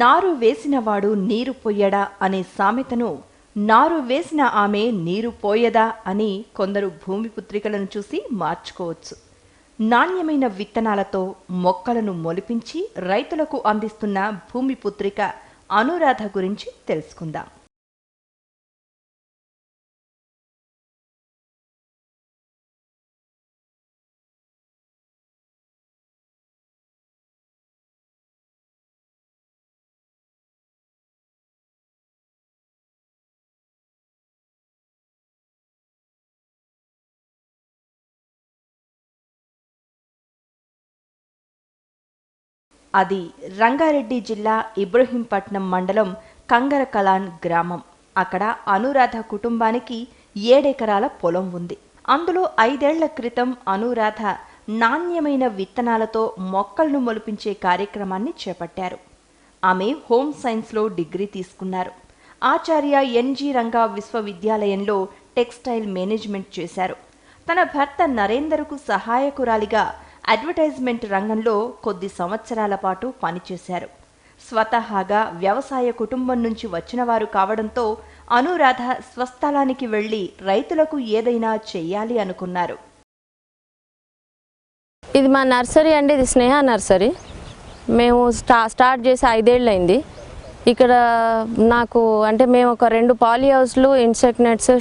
నారు వేసినవాడు నీరు పొయ్యడా అనే సామెతను నారు వేసిన ఆమె నీరు పోయదా అని కొందరు భూమిపుత్రికలను చూసి మార్చుకోవచ్చు. నాణ్యమైన విత్తనాలతో మొక్కలను మొలిపించి రైతులకు అందిస్తున్న భూమిపుత్రిక అనురాధ గురించి తెలుసుకుందాం. అది రంగారెడ్డి జిల్లా ఇబ్రహీంపట్నం మండలం కంగరకలాన్ గ్రామం. అక్కడ అనురాధ కుటుంబానికి 7 ఎకరాల పొలం ఉంది. అందులో 5 ఏళ్ల క్రితం అనురాధ నాణ్యమైన విత్తనాలతో మొక్కలను మొలిపించే కార్యక్రమాన్ని చేపట్టారు. ఆమె హోమ్ సైన్స్లో డిగ్రీ తీసుకున్నారు. ఆచార్య ఎన్జి రంగా విశ్వవిద్యాలయంలో టెక్స్టైల్ మేనేజ్మెంట్ చేశారు. తన భర్త నరేందర్కు సహాయకురాలిగా అడ్వర్టైజ్మెంట్ రంగంలో కొద్ది సంవత్సరాల పాటు పనిచేశారు. స్వతహాగా వ్యవసాయ కుటుంబం నుంచి వచ్చినవారు కావడంతో అనురాధ స్వస్థలానికి వెళ్లి రైతులకు ఏదైనా చెయ్యాలి అనుకున్నారు. ఇది మా నర్సరీ అండి. ఇది స్నేహ నర్సరీ. మేము స్టార్ట్ చేసి 5 ఏళ్ళు అయింది. ఇక్కడ నాకు అంటే మేము ఒక 2 పాలీ హౌస్లు, ఇన్సెక్ట్ నెట్స్,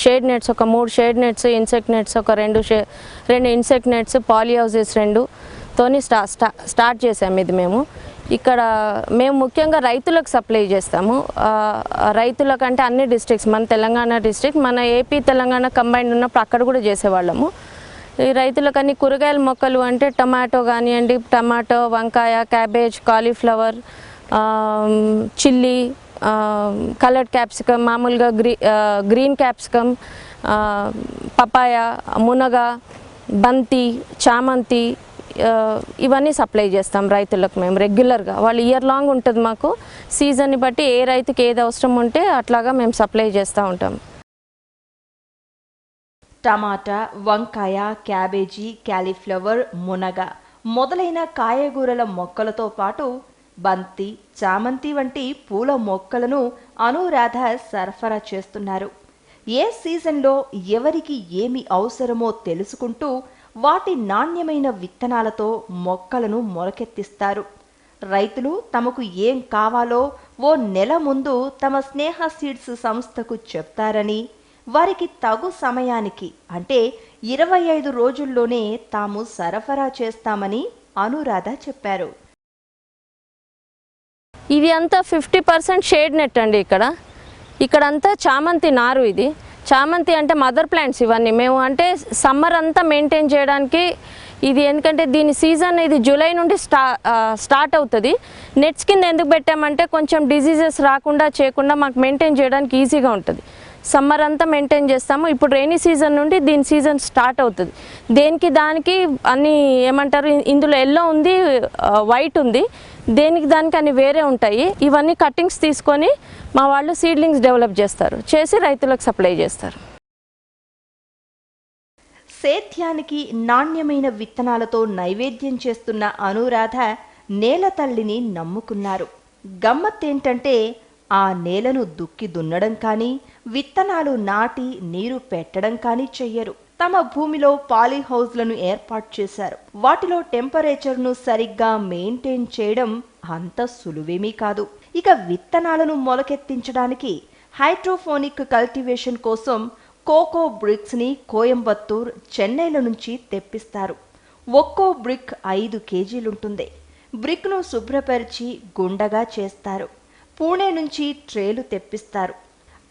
షేడ్ నెట్స్ ఒక 3 షేడ్ నెట్స్, ఇన్సెక్ట్ నెట్స్ ఒక 2 ఇన్సెక్ట్ నెట్స్, పాలీ హౌసెస్ 2తోని స్టార్ట్ చేసాము. ఇది ఇక్కడ మేము ముఖ్యంగా రైతులకు సప్లై చేస్తాము. రైతులకంటే అన్ని డిస్ట్రిక్ట్స్, మన తెలంగాణ డిస్ట్రిక్ట్, మన ఏపీ తెలంగాణ కంబైన్డ్ ఉన్నప్పుడు అక్కడ కూడా చేసేవాళ్ళము. ఈ రైతులకు అన్ని కూరగాయల మొక్కలు అంటే టమాటో కానివ్వండి, టమాటో, వంకాయ, cabbage, cauliflower, chilli, coloured capsicum, మామూలుగా గ్రీన్ క్యాప్సికమ్, పపాయ, మునగ, బంతి, చామంతి, ఇవన్నీ సప్లై చేస్తాం రైతులకు మేము రెగ్యులర్గా. వాళ్ళు ఇయర్ లాంగ్ ఉంటుంది మాకు. సీజన్ని బట్టి ఏ రైతుకి ఏది అవసరం ఉంటే అట్లాగా మేము సప్లై చేస్తూ ఉంటాం. టమాటా, వంకాయ, క్యాబేజీ, క్యాలీఫ్లవర్, మునగ మొదలైన కాయగూరల మొక్కలతో పాటు బంతి, చామంతి వంటి పూల మొక్కలను అనురాధ సరఫరా చేస్తున్నారు. ఏ సీజన్లో ఎవరికి ఏమి అవసరమో తెలుసుకుంటూ వాటి నాణ్యమైన విత్తనాలతో మొక్కలను మొలకెత్తిస్తారు. రైతులు తమకు ఏం కావాలో ఓ నెల ముందు తమ స్నేహ సీడ్స్ సంస్థకు చెప్తారని, వారికి తగు సమయానికి అంటే 25 రోజుల్లోనే తాము సరఫరా చేస్తామని అనురాధ చెప్పారు. ఇది అంతా 50% షేడ్ నెట్ అండి. ఇక్కడంతా చామంతి నారు. ఇది చామంతి అంటే మదర్ ప్లాంట్స్. ఇవన్నీ మేము అంటే సమ్మర్ అంతా మెయింటైన్ చేయడానికి ఇది, ఎందుకంటే దీని సీజన్ ఇది జూలై నుండి స్టార్ట్ అవుతుంది. నెట్స్ కింద ఎందుకు పెట్టామంటే కొంచెం డిజీజెస్ రాకుండా చేయకుండా మాకు మెయింటైన్ చేయడానికి ఈజీగా ఉంటుంది. సమ్మర్ అంతా మెయింటైన్ చేస్తాము. ఇప్పుడు రైనీ సీజన్ నుండి దీని సీజన్ స్టార్ట్ అవుతుంది. దేనికి దానికి అన్నీ ఏమంటారు, ఇందులో ఎల్లో ఉంది, వైట్ ఉంది, దేనికి దానికి అన్ని వేరే ఉంటాయి. ఇవన్నీ కట్టింగ్స్ తీసుకొని మా వాళ్ళు సీడ్లింగ్స్ డెవలప్ చేసి రైతులకు సప్లై చేస్తారు. సేద్యానికి నాణ్యమైన విత్తనాలతో నైవేద్యం చేస్తున్న అనురాధ నేల తల్లిని నమ్ముకున్నారు. గమ్మత్తేంటంటే ఆ నేలను దుక్కి దున్నడం కానీ, విత్తనాలు నాటి నీరు పెట్టడం కానీ చెయ్యరు. తమ భూమిలో పాలీ హౌస్లను ఏర్పాటు చేశారు. వాటిలో టెంపరేచర్ను సరిగ్గా మెయింటైన్ చేయడం అంత సులువేమీ కాదు. ఇక విత్తనాలను మొలకెత్తించడానికి హైడ్రోఫోనిక్ కల్టివేషన్ కోసం కోకో బ్రిక్స్ని కోయంబత్తూర్, చెన్నైల నుంచి తెప్పిస్తారు. ఒక్కో బ్రిక్ 5 కేజీలుంటుంది. బ్రిక్ను శుభ్రపరిచి గుండగా చేస్తారు. పూణే నుంచి ట్రేలు తెప్పిస్తారు.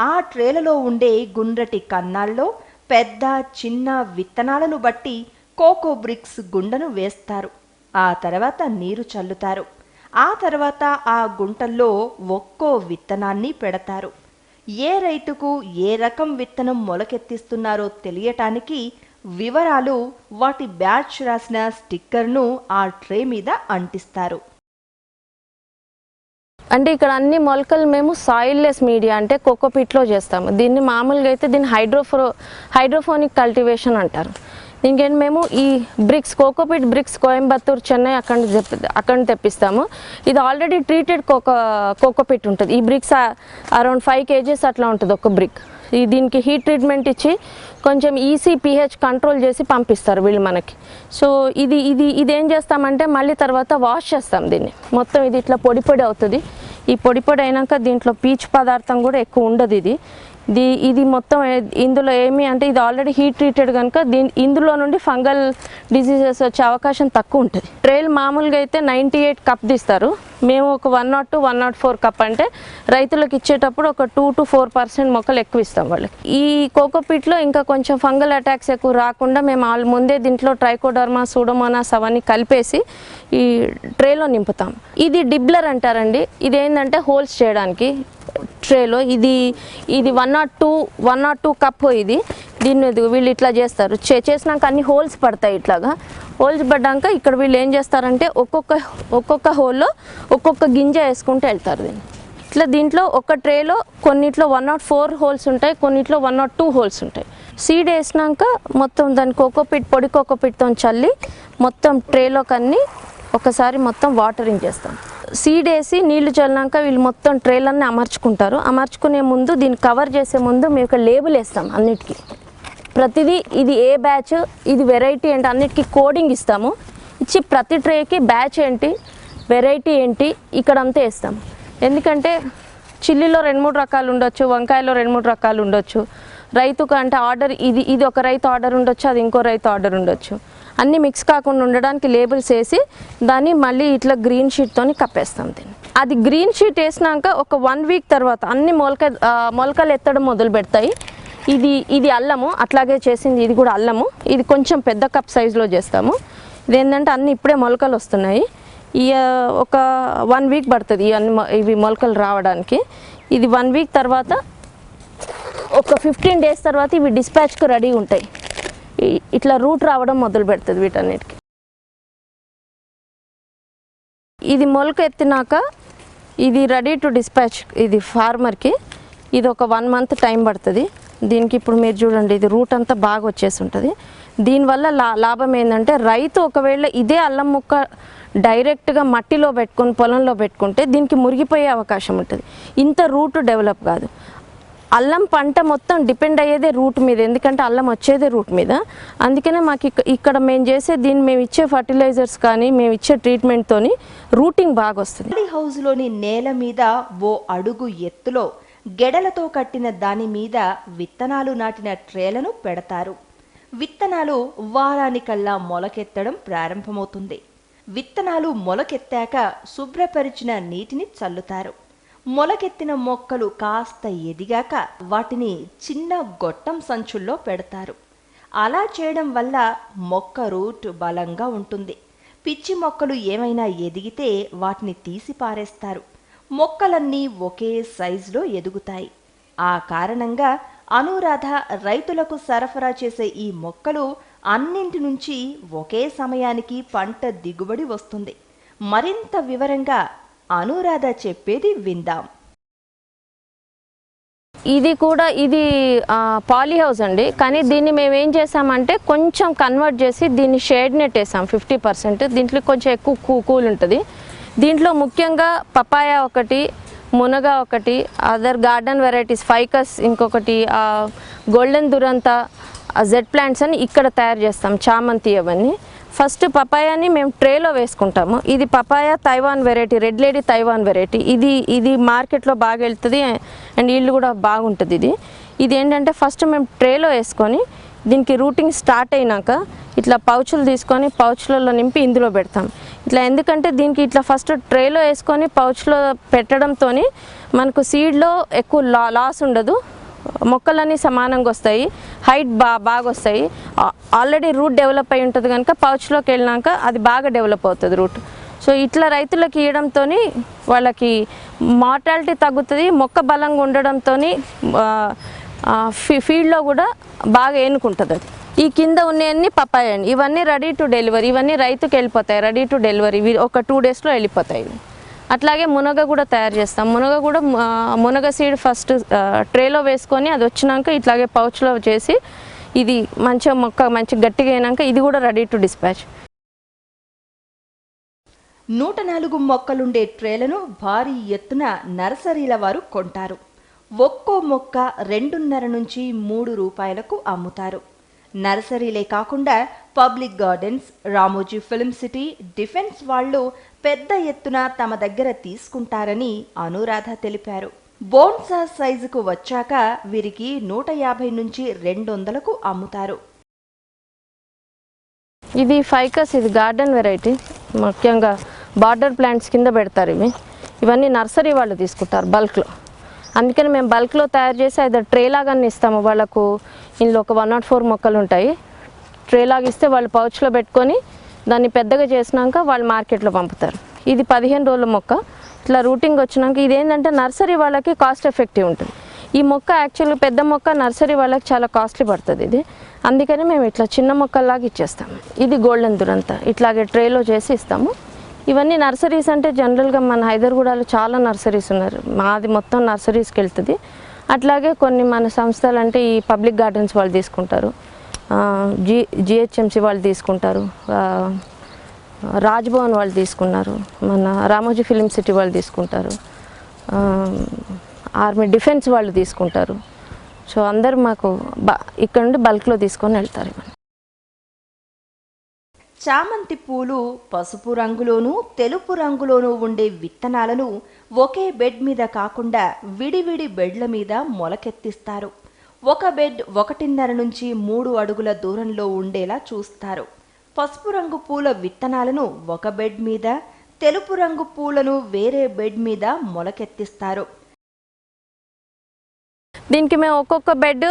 ఆ ట్రేలలో ఉండే గుండ్రటి కన్నాల్లో పెద్ద, చిన్న విత్తనాలను బట్టి కోకో బ్రిక్స్ గుండను వేస్తారు. ఆ తర్వాత నీరు చల్లుతారు. ఆ తర్వాత ఆ గుంటల్లో ఒక్కో విత్తనాన్ని పెడతారు. ఏ రైతుకు ఏ రకం విత్తనం మొలకెత్తిస్తున్నారో తెలియటానికి వివరాలు, వాటి బ్యాచ్ రాసిన స్టిక్కర్ను ఆ ట్రే మీద అంటిస్తారు. అంటే ఇక్కడ అన్ని మొలకలు మేము సాయిల్లెస్ మీడియా అంటే కోకోపీట్లో చేస్తాము. దీన్ని మామూలుగా అయితే దీన్ని హైడ్రోఫోనిక్ కల్టివేషన్ అంటారు. ఇంకేంటి మేము ఈ bricks cocopeat bricks Coimbatore Chennai అక్కడ తెప్పిస్తాము. ఇది ఆల్రెడీ ట్రీటెడ్ కోకోపీట్ ఉంటుంది. ఈ బ్రిక్స్ అరౌండ్ 5 kgs అట్లా ఉంటుంది ఒక బ్రిక్. దీనికి హీట్ ట్రీట్మెంట్ ఇచ్చి కొంచెం pH కంట్రోల్ చేసి పంపిస్తారు వీళ్ళు మనకి. సో ఇదేం చేస్తామంటే మళ్ళీ తర్వాత వాష్ చేస్తాం దీన్ని. మొత్తం ఇది ఇట్లా పొడి అవుతుంది. ఈ పొడి అయినాక దీంట్లో పీచు పదార్థం కూడా ఎక్కువ ఉండదు. ఇది మొత్తం ఇందులో ఏమి అంటే ఇది ఆల్రెడీ హీట్ ట్రీటెడ్ కనుక ఇందులో నుండి ఫంగల్ డిసీజెస్ వచ్చే అవకాశం తక్కువ ఉంటుంది. ట్రేల్ మామూలుగా అయితే 98 కప్ తీస్తారు. మేము ఒక 102, 104 కప్ అంటే రైతులకు ఇచ్చేటప్పుడు ఒక 2 to 4% మొక్కలు ఎక్కువ ఇస్తాం వాళ్ళకి. ఈ కోకోపీట్లో ఇంకా కొంచెం ఫంగల్ అటాక్స్ ఎక్కువ రాకుండా మేము ముందే దీంట్లో ట్రైకోడర్మా, సూడోమోనాస్ అవన్నీ కలిపేసి ఈ ట్రేలో నింపుతాం. ఇది డిబ్లర్ అంటారండి. ఇది ఏంటంటే హోల్స్ చేయడానికి ట్రేలో ఇది 102 కప్. దీన్ని వీళ్ళు ఇట్లా చేస్తారు. చేసినాక అన్ని హోల్స్ పడతాయి. ఇట్లాగా హోల్స్ పడ్డాక ఇక్కడ వీళ్ళు ఏం చేస్తారంటే ఒక్కొక్క హోల్లో ఒక్కొక్క గింజ వేసుకుంటూ వెళ్తారు దీన్ని. ఇట్లా దీంట్లో ఒక ట్రేలో కొన్నిట్లో 104 హోల్స్ ఉంటాయి, కొన్నిట్లో 102 హోల్స్ ఉంటాయి. సీడ్ వేసినాక మొత్తం దాని పొడి కోకోపీట్తో చల్లి మొత్తం ట్రేలోకి అన్ని ఒకసారి మొత్తం వాటరింగ్ చేస్తాం. సీడ్ వేసి నీళ్లు చల్లినాక వీళ్ళు మొత్తం ట్రేలన్నీ అమర్చుకుంటారు. అమర్చుకునే ముందు దీన్ని కవర్ చేసే ముందు మేము ఒక లేబుల్ వేస్తాం అన్నిటికీ. ప్రతిదీ ఇది ఏ బ్యాచ్, ఇది వెరైటీ ఏంటి అన్నిటికీ కోడింగ్ ఇస్తాము. ఇచ్చి ప్రతి ట్రేకి బ్యాచ్ ఏంటి, వెరైటీ ఏంటి ఇక్కడంతా వేస్తాం. ఎందుకంటే చిల్లీలో 2-3 రకాలు ఉండొచ్చు, వంకాయలో 2-3 రకాలు ఉండొచ్చు. రైతుకు అంటే ఆర్డర్ ఇది ఒక రైతు ఆర్డర్ ఉండొచ్చు, అది ఇంకో రైతు ఆర్డర్ ఉండొచ్చు. అన్నీ మిక్స్ కాకుండా ఉండడానికి లేబుల్స్ వేసి దాన్ని మళ్ళీ ఇట్లా గ్రీన్ షీట్తో కప్పేస్తాం దీన్ని. అది గ్రీన్ షీట్ వేసినాక ఒక 1 వీక్ తర్వాత అన్ని మొలకలు ఎత్తడం మొదలు పెడతాయి. ఇది అల్లము అట్లాగే చేసింది. ఇది కూడా అల్లము. ఇది కొంచెం పెద్ద కప్ సైజులో చేస్తాము. ఇదేంటంటే అన్నీ ఇప్పుడే మొలకలు వస్తున్నాయి. ఒక 1 వీక్ పడుతుంది ఇవి మొలకలు రావడానికి. ఇది 1 వీక్ తర్వాత ఒక 15 days తర్వాత ఇవి డిస్పాచ్కు రెడీ ఉంటాయి. ఇట్లా రూట్ రావడం మొదలు పెడుతుంది వీటన్నిటికి. ఇది మొలక ఎత్తినాక ఇది రెడీ టు డిస్పాచ్. ఇది ఫార్మర్కి ఇది ఒక 1 month టైం పడుతుంది. దీనికి ఇప్పుడు మీరు చూడండి ఇది రూట్ అంతా బాగా వచ్చేసి ఉంటుంది. దీనివల్ల లాభం ఏంటంటే రైతు ఒకవేళ ఇదే అల్లం ముక్క డైరెక్ట్గా మట్టిలో పెట్టుకొని పొలంలో పెట్టుకుంటే దీనికి మురిగిపోయే అవకాశం ఉంటుంది. ఇంత రూట్ డెవలప్ కాదు. అల్లం పంట మొత్తం డిపెండ్ అయ్యేదే రూట్ మీద. ఎందుకంటే అల్లం వచ్చేదే రూట్ మీద. అందుకనే మాకు ఇక్కడ మేము చేసే మేము ఇచ్చే ఫర్టిలైజర్స్ కానీ మేము ఇచ్చే ట్రీట్మెంట్తోని రూటింగ్ బాగా వస్తుంది. పాలీ హౌస్లోని నేల మీద ఓ అడుగు ఎత్తులో గెడలతో కట్టిన దాని మీద విత్తనాలు నాటిన ట్రేలను పెడతారు. విత్తనాలు వారానికల్లా మొలకెత్తడం ప్రారంభమవుతుంది. విత్తనాలు మొలకెత్తాక శుభ్రపరిచిన నీటిని చల్లుతారు. మొలకెత్తిన మొక్కలు కాస్త ఎదిగాక వాటిని చిన్న గొట్టం సంచుల్లో పెడతారు. అలా చేయడం వల్ల మొక్క రూట్ బలంగా ఉంటుంది. పిచ్చి మొక్కలు ఏమైనా ఎదిగితే వాటిని తీసి పారేస్తారు. మొక్కలన్నీ ఒకే సైజులో ఎదుగుతాయి. ఆ కారణంగా అనురాధ రైతులకు సరఫరా చేసే ఈ మొక్కలు అన్నింటి నుంచి ఒకే సమయానికి పంట దిగుబడి వస్తుంది. మరింత వివరంగా అనురాధ చెప్పేది విందాం. ఇది పాలీ హౌస్ అండి. కానీ దీన్ని మేము ఏం చేసామంటే కొంచెం కన్వర్ట్ చేసి దీన్ని షేడ్ నెట్ వేసాం 50%. దీంట్లో కొంచెం ఎక్కువ కూల్ ఉంటుంది. దీంట్లో ముఖ్యంగా పపాయ ఒకటి, మునగ ఒకటి, అదర్ గార్డెన్ వెరైటీస్ ఫైకస్ ఇంకొకటి, గోల్డెన్ దురంతా, జెడ్ ప్లాంట్స్ అని ఇక్కడ తయారు చేస్తాం. చామంతి అవన్నీ. ఫస్ట్ పపాయాని మేము ట్రేలో వేసుకుంటాము. ఇది papaya Taiwan variety, red lady Taiwan variety. ఇది మార్కెట్లో బాగా వెళ్తుంది అండ్ ఈల్డ్ కూడా బాగుంటుంది. ఇది ఏంటంటే ఫస్ట్ మేము ట్రేలో వేసుకొని దీనికి రూటింగ్ స్టార్ట్ అయినాక ఇట్లా పౌచులు తీసుకొని పౌచ్లలో నింపి ఇందులో పెడతాం. ఇట్లా ఎందుకంటే దీనికి ఇట్లా ఫస్ట్ ట్రేలో వేసుకొని పౌచ్లో పెట్టడంతో మనకు సీడ్లో ఎక్కువ లాస్ ఉండదు. మొక్కలన్నీ సమానంగా వస్తాయి, హైట్ బాగా వస్తాయి. ఆల్రెడీ రూట్ డెవలప్ అయి ఉంటుంది కనుక పౌచ్లోకి వెళ్ళినాక అది బాగా డెవలప్ అవుతుంది రూట్. సో ఇట్లా రైతులకు ఇవ్వడంతో వాళ్ళకి మార్టాలిటీ తగ్గుతుంది. మొక్క బలంగా ఉండడంతో ఫీల్డ్లో కూడా బాగా ఎన్నుకుంటుంది. అది ఈ కింద ఉన్నవన్నీ పపాయ అండి. ఇవన్నీ రెడీ టు డెలివరీ. ఇవన్నీ రైతుకి వెళ్ళిపోతాయి రెడీ టు డెలివరీ. ఇవి ఒక 2 daysలో వెళ్ళిపోతాయి. అట్లాగే మునగ కూడా తయారు చేస్తాం. మునగ సీడ్ ఫస్ట్ ట్రేలో వేసుకొని అది వచ్చినాక ఇట్లాగే పౌచ్లో చేసి ఇది మంచిగా మొక్క మంచి గట్టిగా అయినాక ఇది కూడా రెడీ టు డిస్పాచ్. 104 మొక్కలుండే ట్రేలను భారీ ఎత్తున నర్సరీల వారు కొంటారు. ఒక్కో మొక్క 2.5 నుంచి 3 రూపాయలకు అమ్ముతారు. నర్సరీలే కాకుండా public gardens, Ramoji film city, defence వాళ్ళు పెద్ద ఎత్తున తమ దగ్గర తీసుకుంటారని అనురాధ తెలిపారు. బోన్సా సైజుకు వచ్చాక వీరికి 150 నుంచి 200కు అమ్ముతారు. ఇది ఫైకస్, ఇది గార్డెన్ వెరైటీ, ముఖ్యంగా బార్డర్ ప్లాంట్స్ కింద పెడతారు. ఇవన్నీ నర్సరీ వాళ్ళు తీసుకుంటారు బల్క్లో. అందుకని మేము బల్క్లో తయారు చేసి అయితే ట్రే లాగా ఇస్తాము వాళ్ళకు. ఇందులో ఒక 104 మొక్కలు ఉంటాయి. ట్రే లాగా ఇస్తే వాళ్ళు పౌచ్లో పెట్టుకొని దాన్ని పెద్దగా చేసినాక వాళ్ళు మార్కెట్లో పంపుతారు. ఇది 15 రోజుల మొక్క. ఇట్లా రూటింగ్ వచ్చినాక ఇదేంటంటే నర్సరీ వాళ్ళకి కాస్ట్ ఎఫెక్టివ్ ఉంటుంది. ఈ మొక్క యాక్చువల్గా పెద్ద మొక్క నర్సరీ వాళ్ళకి చాలా కాస్ట్లీ పడుతుంది ఇది. అందుకని మేము ఇట్లా చిన్న మొక్కల్లాగా ఇచ్చేస్తాము. ఇది గోల్డెన్ దురంతా ఇట్లాగే ట్రేలో చేసి ఇస్తాము. ఇవన్నీ నర్సరీస్ అంటే జనరల్గా మన హైదర్గూడలో చాలా నర్సరీస్ ఉన్నారు. మాది మొత్తం నర్సరీస్కి వెళ్తుంది. అట్లాగే కొన్ని మన సంస్థలు అంటే ఈ పబ్లిక్ గార్డెన్స్ వాళ్ళు తీసుకుంటారు, జిహెచ్ఎంసి వాళ్ళు తీసుకుంటారు, రాజ్భవన్ వాళ్ళు తీసుకున్నారు, మన రామోజీ ఫిలిం సిటీ వాళ్ళు తీసుకుంటారు, ఆర్మీ డిఫెన్స్ వాళ్ళు తీసుకుంటారు. సో అందరూ మాకు ఇక్కడ నుండి బల్క్లో తీసుకొని వెళ్తారు. చామంతి పూలు పసుపు రంగులోనూ తెలుపు రంగులోనూ ఉండే విత్తనాలను ఒకే బెడ్ మీద కాకుండా విడివిడి బెడ్ల మీద మొలకెత్తిస్తారు. ఒక బెడ్ 1.5 నుంచి 3 అడుగుల దూరంలో ఉండేలా చూస్తారు. పసుపు రంగు పూల విత్తనాలను ఒక బెడ్ మీద, తెలుపు రంగు పూలను వేరే బెడ్ మీద మొలకెత్తిస్తారు. దీనికి మేము ఒక్కొక్క బెడ్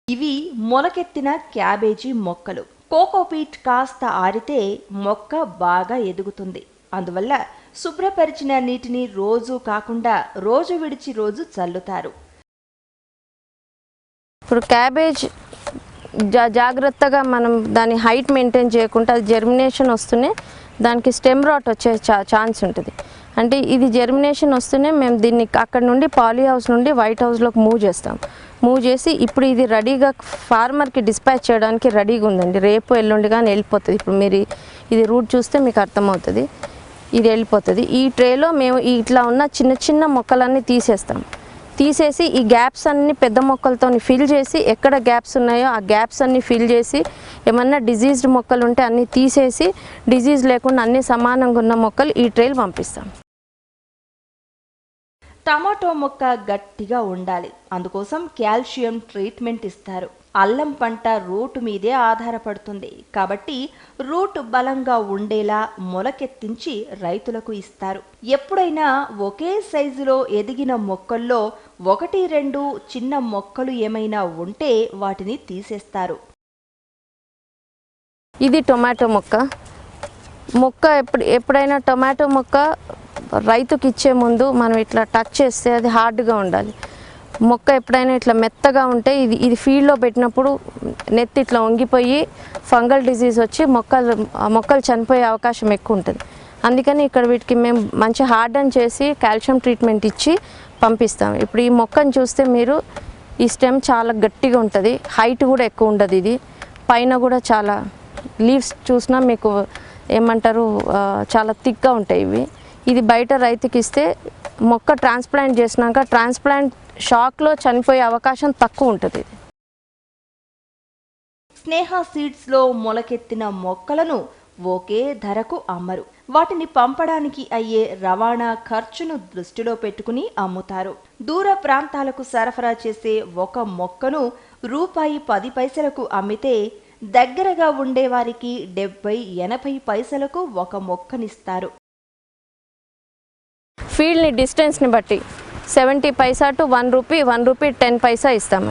ఇవి మొలకెత్తిన క్యాబేజీ మొక్కలు. కోకోపీట్ కాస్త ఆరితే మొక్క బాగా ఎదుగుతుంది. అందువల్ల శుభ్రపరిచిన నీటిని రోజు కాకుండా రోజు విడిచి రోజు చల్లుతారు. ఇప్పుడు క్యాబేజ్ జాగ్రత్తగా మనం దాని హైట్ మెయింటైన్ చేయకుండా అది జర్మినేషన్ వస్తూనే దానికి స్టెమ్ రాట్ వచ్చే ఛాన్స్ ఉంటుంది. అంటే ఇది జర్మినేషన్ వస్తూనే మేము దీన్ని అక్కడ నుండి పాలీ హౌస్ నుండి వైట్ హౌస్లోకి మూవ్ చేసి ఇప్పుడు ఇది రెడీగా ఫార్మర్కి డిస్పాచ్ చేయడానికి రెడీగా ఉందండి. రేపు ఎల్లుండి కానీ వెళ్ళిపోతుంది. ఇప్పుడు మీరు ఇది రూట్ చూస్తే మీకు అర్థమవుతుంది, ఇది వెళ్ళిపోతుంది. ఈ ట్రేలో మేము ఇట్లా ఉన్న చిన్న చిన్న మొక్కలన్నీ తీసేసి ఈ గ్యాప్స్ అన్ని పెద్ద మొక్కలతో ఫిల్ చేసి ఎక్కడ గ్యాప్స్ ఉన్నాయో ఆ గ్యాప్స్ అన్ని ఫిల్ చేసి ఏమన్నా డిజీజ్డ్ మొక్కలు ఉంటే అన్నీ తీసేసి డిజీజ్ లేకుండా అన్ని సమానంగా ఉన్న మొక్కలు ఈ ట్రేలు పంపిస్తాం. టమాటో మొక్క గట్టిగా ఉండాలి. అందుకోసం కాల్షియం ట్రీట్మెంట్ ఇస్తారు. అల్లం పంట రూట్ మీదే ఆధారపడుతుంది కాబట్టి రూట్ బలంగా ఉండేలా మొలకెత్తించి రైతులకు ఇస్తారు. ఎప్పుడైనా ఒకే సైజులో ఎదిగిన మొక్కల్లో 1-2 చిన్న మొక్కలు ఏమైనా ఉంటే వాటిని తీసేస్తారు. ఇది టొమాటో మొక్క ఎప్పుడైనా టొమాటో మొక్క రైతుకి ఇచ్చే ముందు మనం ఇట్లా టచ్ చేస్తే అది హార్డ్గా ఉండాలి. మొక్క ఎప్పుడైనా ఇట్లా మెత్తగా ఉంటే ఇది ఫీల్డ్లో పెట్టినప్పుడు నెత్తి ఇట్లా వంగిపోయి ఫంగల్ డిజీజ్ వచ్చి మొక్కలు చనిపోయే అవకాశం ఎక్కువ ఉంటుంది. అందుకని ఇక్కడ వీటికి మేము మంచి హార్డన్ చేసి కాల్షియం ట్రీట్మెంట్ ఇచ్చి పంపిస్తాం. ఇప్పుడు ఈ మొక్కను చూస్తే మీరు ఈ స్టెమ్ చాలా గట్టిగా ఉంటుంది, హైట్ కూడా ఎక్కువ ఉండదు. ఇది పైన కూడా చాలా లీవ్స్ చూసినా మీకు ఏమంటారు చాలా థిక్గా ఉంటాయి ఇవి. ఇది బయట రైతుకి ఇస్తే మొక్క ట్రాన్స్ప్లాంట్ చేసినాక ట్రాన్స్ప్లాంట్ షాక్లో చనిపోయే అవకాశం తక్కువ ఉంటుంది. స్నేహ సీడ్స్లో మొలకెత్తిన మొక్కలను ఒకే ధరకు అమ్మరు. వాటిని పంపడానికి అయ్యే రవాణా ఖర్చును దృష్టిలో పెట్టుకుని అమ్ముతారు. దూర ప్రాంతాలకు సరఫరా చేసే ఒక మొక్కను ₹10 అమ్మితే దగ్గరగా ఉండేవారికి 70-80 పైసలకు ఒక మొక్కనిస్తారు. ఫీల్డ్ని డిస్టెన్స్ని బట్టి 70 పైసా టు ₹1 10 పైసా ఇస్తాము.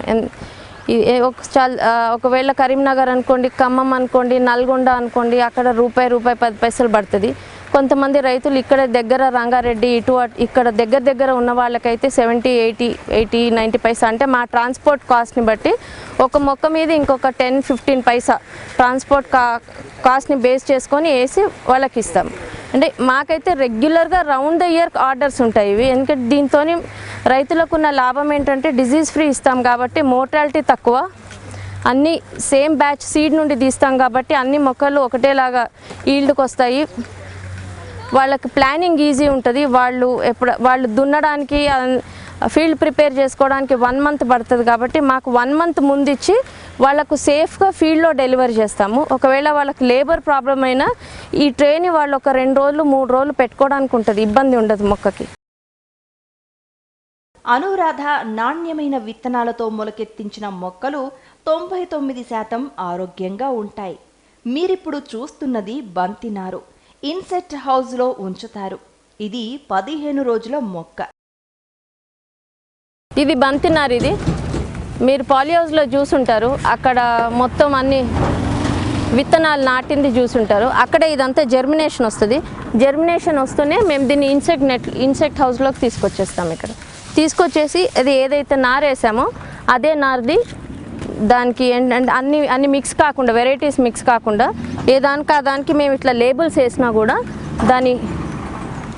ఒకవేళ కరీంనగర్ అనుకోండి, ఖమ్మం అనుకోండి, నల్గొండ అనుకోండి, అక్కడ ₹10 పడుతుంది. కొంతమంది రైతులు ఇక్కడ దగ్గర రంగారెడ్డి ఇక్కడ దగ్గర ఉన్న వాళ్ళకైతే 70, 80, 90 పైసా. అంటే మా ట్రాన్స్పోర్ట్ కాస్ట్ని బట్టి ఒక మొక్క మీద ఇంకొక 10-15 పైసా ట్రాన్స్పోర్ట్ కాస్ట్ని బేస్ చేసుకొని వేసి వాళ్ళకి ఇస్తాం. అంటే మాకైతే రెగ్యులర్గా రౌండ్ ద ఇయర్ ఆర్డర్స్ ఉంటాయి ఇవి. ఎందుకంటే దీంతో రైతులకు ఉన్న లాభం ఏంటంటే డిజీజ్ ఫ్రీ ఇస్తాం కాబట్టి మోర్టాలిటీ తక్కువ, అన్నీ సేమ్ బ్యాచ్ సీడ్ నుండి తీస్తాం కాబట్టి అన్ని మొక్కలు ఒకటేలాగా ఈల్డ్కి వస్తాయి. వాళ్ళకి ప్లానింగ్ ఈజీ ఉంటుంది. వాళ్ళు దున్నడానికి ఫీల్డ్ ప్రిపేర్ చేసుకోవడానికి 1 మంత్ పడుతుంది కాబట్టి మాకు 1 మంత్ ముందు ఇచ్చి వాళ్ళకు సేఫ్గా ఫీల్డ్లో డెలివరీ చేస్తాము. ఒకవేళ వాళ్ళకి లేబర్ ప్రాబ్లం అయినా ఈ ట్రేని వాళ్ళు ఒక 2 రోజులు 3 రోజులు పెట్టుకోవడానికి ఉంటుంది, ఇబ్బంది ఉండదు మొక్కకి. అనురాధ నాణ్యమైన విత్తనాలతో మొలకెత్తించిన మొక్కలు 99% ఆరోగ్యంగా ఉంటాయి. మీరిప్పుడు చూస్తున్నది బంతి నారు. ఇన్సెట్ హౌస్లో ఉంచుతారు. ఇది 15 రోజుల మొక్క. ఇది బంతి నారు. ఇది మీరు పాలీ హౌస్లో చూసుంటారు. అక్కడ మొత్తం అన్ని విత్తనాలు నాటింది చూసుంటారు. అక్కడే ఇదంతా జర్మినేషన్ వస్తుంది. జర్మినేషన్ వస్తూనే మేము దీన్ని ఇన్సెక్ట్ హౌస్లోకి తీసుకొచ్చేస్తాం. ఇక్కడ తీసుకొచ్చేసి అది ఏదైతే నారు వేసామో అదే నారుది దానికి అన్ని మిక్స్ కాకుండా, వెరైటీస్ మిక్స్ కాకుండా దానికి మేము ఇట్లా లేబుల్స్ వేసినా కూడా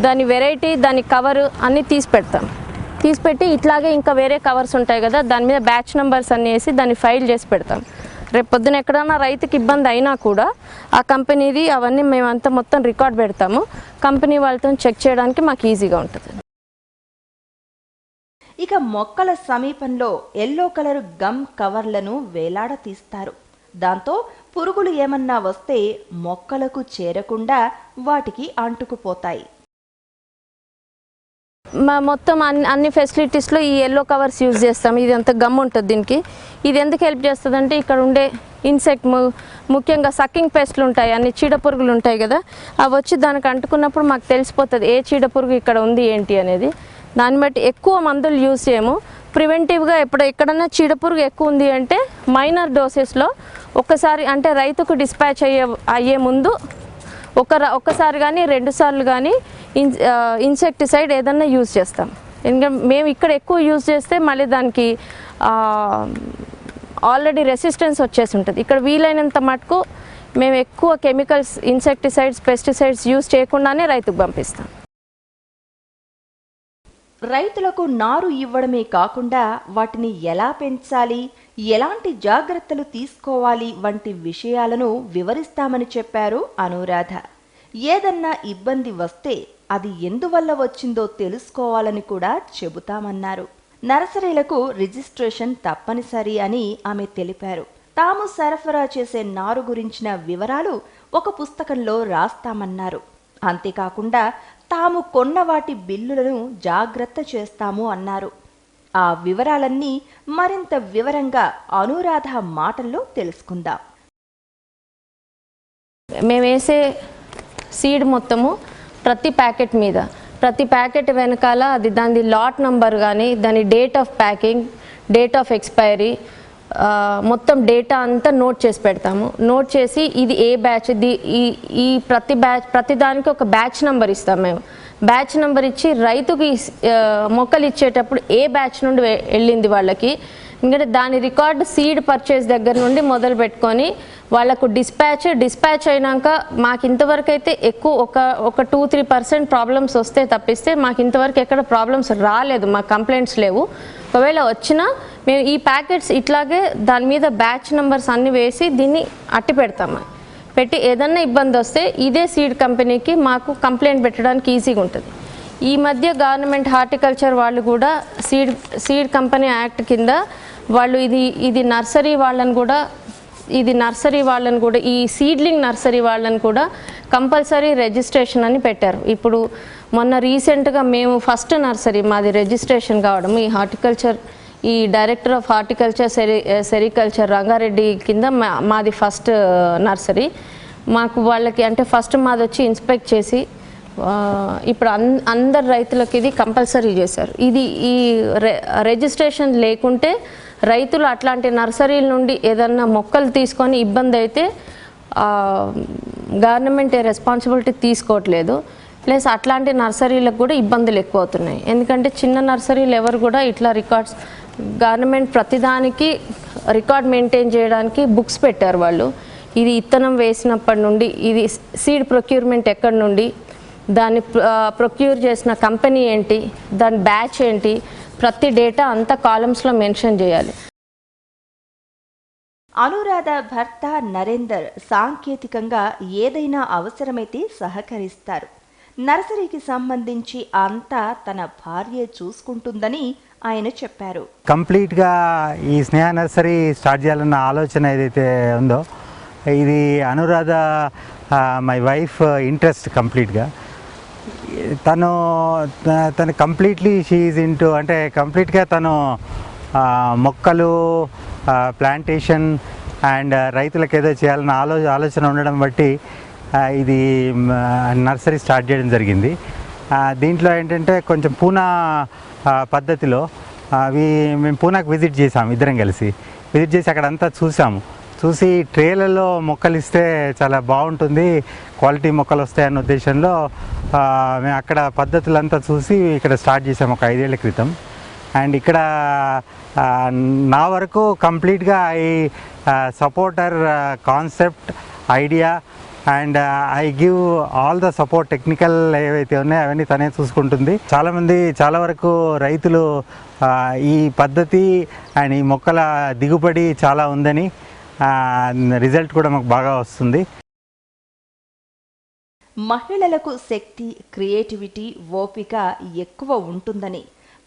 దాని వెరైటీ, దాని కవర్ అన్నీ తీసిపెట్టి ఇట్లాగే ఇంకా వేరే కవర్స్ ఉంటాయి కదా, దాని మీద బ్యాచ్ నెంబర్స్ అన్నీ వేసి దాన్ని ఫైల్ చేసి పెడతాం. రేపు పొద్దున ఎక్కడైనా రైతుకి ఇబ్బంది అయినా కూడా ఆ కంపెనీది అవన్నీ మేమంతా మొత్తం రికార్డ్ పెడతాము. కంపెనీ వాళ్ళతో చెక్ చేయడానికి మాకు ఈజీగా ఉంటుంది. ఇక మొక్కల సమీపంలో ఎల్లో కలర్ గమ్ కవర్లను వేలాడ తీస్తారు. దాంతో పురుగులు ఏమన్నా వస్తే మొక్కలకు చేరకుండా వాటికి అంటుకుపోతాయి. మొత్తం అన్ని ఫెసిలిటీస్లో ఈ ఎల్లో కవర్స్ యూజ్ చేస్తాం. ఇది అంత గమ్ ఉంటుంది దీనికి. ఇది ఎందుకు హెల్ప్ చేస్తుంది అంటే ఇక్కడ ఉండే ఇన్సెక్ట్, ముఖ్యంగా సక్కింగ్ పెస్ట్లు ఉంటాయి, అన్ని చీడపురుగులు ఉంటాయి కదా, అవి వచ్చి దానికి అంటుకున్నప్పుడు మాకు తెలిసిపోతుంది ఏ చీడపురుగు ఇక్కడ ఉంది ఏంటి అనేది. దాన్ని బట్టి ఎక్కువ మందులు యూజ్ చేయము. ప్రివెంటివ్గా ఎక్కడన్నా చీడపురుగు ఎక్కువ ఉంది అంటే మైనర్ డోసెస్లో ఒక్కసారి, అంటే రైతుకు డిస్పాచ్ అయ్యే ముందు ఒక్కసారి కానీ 2 సార్లు కానీ ఇన్సెక్టిసైడ్ ఏదన్నా యూజ్ చేస్తాం. ఎందుకంటే మేము ఇక్కడ ఎక్కువ యూజ్ చేస్తే మళ్ళీ దానికి ఆల్రెడీ రెసిస్టెన్స్ వచ్చేసి ఉంటుంది. ఇక్కడ వీలైనంత మటుకు మేము ఎక్కువ కెమికల్స్, ఇన్సెక్టిసైడ్స్, పెస్టిసైడ్స్ యూజ్ చేయకుండానే రైతుకు పంపిస్తాం. రైతులకు నారు ఇవ్వడమే కాకుండా వాటిని ఎలా పెంచాలి, ఎలాంటి జాగ్రత్తలు తీసుకోవాలి వంటి విషయాలను వివరిస్తామని చెప్పారు అనురాధ. ఏదన్నా ఇబ్బంది వస్తే అది ఎందువల్ల వచ్చిందో తెలుసుకోవాలని కూడా చెబుతామన్నారు. నర్సరీలకు రిజిస్ట్రేషన్ తప్పనిసరి అని ఆమె తెలిపారు. తాము సరఫరా చేసే నారు గురించిన వివరాలు ఒక పుస్తకంలో రాస్తామన్నారు. అంతేకాకుండా తాము కొన్న వాటి బిల్లులను జాగ్రత్త చేస్తాము అన్నారు. ఆ వివరాలన్నీ మరింత వివరంగా అనురాధ మాటల్లో తెలుసుకుందాం. మేము వేసే సీడ్ మొత్తము ప్రతి ప్యాకెట్ వెనకాల దాని లాట్ నంబర్ కానీ, దాని date of packing, date of expiry, మొత్తం డేటా అంతా నోట్ చేసి పెడతాము. నోట్ చేసి ఇది ఏ బ్యాచ్, ఈ ప్రతి దానికి ఒక బ్యాచ్ నెంబర్ ఇస్తాం. మేము బ్యాచ్ నెంబర్ ఇచ్చి రైతుకి మొక్కలు ఇచ్చేటప్పుడు ఏ బ్యాచ్ నుండి వెళ్ళింది వాళ్ళకి, ఎందుకంటే దాని రికార్డు సీడ్ పర్చేస్ దగ్గర నుండి మొదలు పెట్టుకొని వాళ్ళకు డిస్పాచ్ అయినాక మాకు ఇంతవరకు అయితే ఎక్కువ ఒక 2-3% ప్రాబ్లమ్స్ వస్తే తప్పిస్తే మాకు ఇంతవరకు ఎక్కడ ప్రాబ్లమ్స్ రాలేదు, మాకు కంప్లైంట్స్ లేవు. ఒకవేళ వచ్చినా మేము ఈ ప్యాకెట్స్ ఇట్లాగే దాని మీద బ్యాచ్ నెంబర్స్ అన్నీ వేసి దీన్ని అట్టి పెడతాము. పెట్టి ఏదన్నా ఇబ్బంది వస్తే ఇదే సీడ్ కంపెనీకి మాకు కంప్లైంట్ పెట్టడానికి ఈజీగా ఉంటుంది. ఈ మధ్య గవర్నమెంట్ హార్టికల్చర్ వాళ్ళు కూడా సీడ్ కంపెనీ యాక్ట్ కింద వాళ్ళు ఇది నర్సరీ వాళ్ళని కూడా ఈ సీడ్లింగ్ నర్సరీ వాళ్ళని కూడా కంపల్సరీ రిజిస్ట్రేషన్ అని పెట్టారు. ఇప్పుడు మొన్న రీసెంట్గా మేము ఫస్ట్ నర్సరీ మాది రిజిస్ట్రేషన్ కావడం, ఈ director of horticulture sericulture Rangareddy కింద మాది ఫస్ట్ నర్సరీ. మాకు వాళ్ళకి అంటే ఫస్ట్ మాది వచ్చి ఇన్స్పెక్ట్ చేసి ఇప్పుడు అందరు రైతులకు ఇది కంపల్సరీ చేశారు. ఈ రిజిస్ట్రేషన్ లేకుంటే రైతులు అట్లాంటి నర్సరీల నుండి ఏదన్నా మొక్కలు తీసుకొని ఇబ్బంది అయితే గవర్నమెంట్ రెస్పాన్సిబిలిటీ తీసుకోవట్లేదు. ప్లస్ అట్లాంటి నర్సరీలకు కూడా ఇబ్బందులు ఎక్కువ అవుతున్నాయి. ఎందుకంటే చిన్న నర్సరీలు ఎవరు కూడా ఇట్లా రికార్డ్స్, గవర్నమెంట్ ప్రతిదానికి రికార్డ్ మెయింటైన్ చేయడానికి బుక్స్ పెట్టారు వాళ్ళు. ఇది ఇత్తనం వేసినప్పటి నుండి, ఇది సీడ్ ప్రొక్యూర్మెంట్ ఎక్కడి నుండి, దాన్ని ప్రొక్యూర్ చేసిన కంపెనీ ఏంటి, దాని బ్యాచ్ ఏంటి, ప్రతి డేటా అంతా కాలమ్స్లో మెన్షన్ చేయాలి. అనురాధ భర్త నరేందర్ సాంకేతికంగా ఏదైనా అవసరమైతే సహకరిస్తారు. నర్సరీకి సంబంధించి అంతా తన భార్యే చూసుకుంటుందని ఆయన చెప్పారు. కంప్లీట్గా ఈ స్నేహ నర్సరీ స్టార్ట్ చేయాలన్న ఆలోచన ఏదైతే ఉందో ఇది అనురాధ మై వైఫ్ ఇంట్రెస్ట్ కంప్లీట్గా. తను కంప్లీట్లీ షీఈ్ ఇంటూ అంటే కంప్లీట్గా తను మొక్కలు ప్లాంటేషన్ అండ్ రైతులకు ఏదో చేయాలన్న ఆలోచన ఉండడం బట్టి ఇది నర్సరీ స్టార్ట్ చేయడం జరిగింది. దీంట్లో ఏంటంటే కొంచెం పూనా పద్ధతిలో మేము పూనాకు విజిట్ చేసాము, ఇద్దరం కలిసి విజిట్ చేసి అక్కడంతా చూసి ట్రేలలో మొక్కలు ఇస్తే చాలా బాగుంటుంది, క్వాలిటీ మొక్కలు వస్తాయన్న ఉద్దేశంలో మేము అక్కడ పద్ధతులంతా చూసి ఇక్కడ స్టార్ట్ చేసాము ఒక 5 ఏళ్ల క్రితం. అండ్ ఇక్కడ నా వరకు కంప్లీట్గా I supporter concept idea and I give all the support. Technical ఏవైతే ఉన్నాయో అవన్నీ తనే చూసుకుంటుంది. చాలామంది చాలా వరకు రైతులు ఈ పద్ధతి అండ్ ఈ మొక్కల దిగుబడి చాలా ఉందని, రిజల్ట్ కూడా మాకు బాగా వస్తుంది. మహిళలకు శక్తి, క్రియేటివిటీ, ఓపిక ఎక్కువ ఉంటుందని,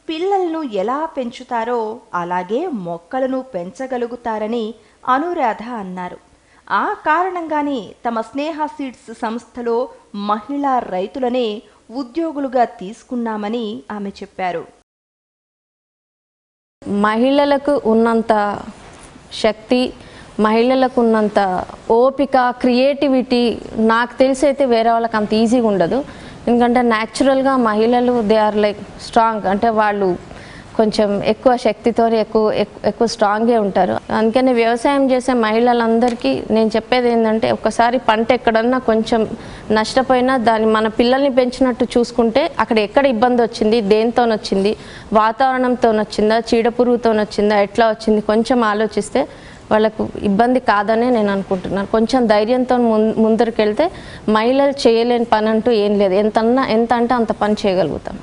పిల్లలను ఎలా పెంచుతారో అలాగే మొక్కలను పెంచగలుగుతారని అనురాధ అన్నారు. ఆ కారణంగానే తమ స్నేహ సీడ్స్ సంస్థలో మహిళా రైతులనే ఉద్యోగులుగా తీసుకున్నామని ఆమె చెప్పారు. మహిళలకు ఉన్నంత శక్తి, మహిళలకు ఉన్నంత ఓపిక, క్రియేటివిటీ నాకు తెలిసి అయితే వేరే వాళ్ళకి అంత ఈజీగా ఉండదు. ఎందుకంటే న్యాచురల్గా మహిళలు దే ఆర్ లైక్ స్ట్రాంగ్, అంటే వాళ్ళు కొంచెం ఎక్కువ శక్తితో ఎక్కువ స్ట్రాంగ్గా ఉంటారు. అందుకని వ్యవసాయం చేసే మహిళలందరికీ నేను చెప్పేది ఏంటంటే, ఒకసారి పంట ఎక్కడన్నా కొంచెం నష్టపోయినా దాన్ని మన పిల్లల్ని పెంచినట్టు చూసుకుంటే అక్కడ ఎక్కడ ఇబ్బంది వచ్చింది, దేనితో వచ్చింది, వాతావరణంతో వచ్చిందా, చీడపురుగుతో వచ్చిందా, ఎట్లా వచ్చింది కొంచెం ఆలోచిస్తే వాళ్ళకు ఇబ్బంది కాదనే నేను అనుకుంటున్నాను. కొంచెం ధైర్యంతో ముందరికి వెళ్తే మహిళలు చేయలేని పని అంటూ ఏం లేదు. ఎంత అంటే అంత పని చేయగలుగుతాం.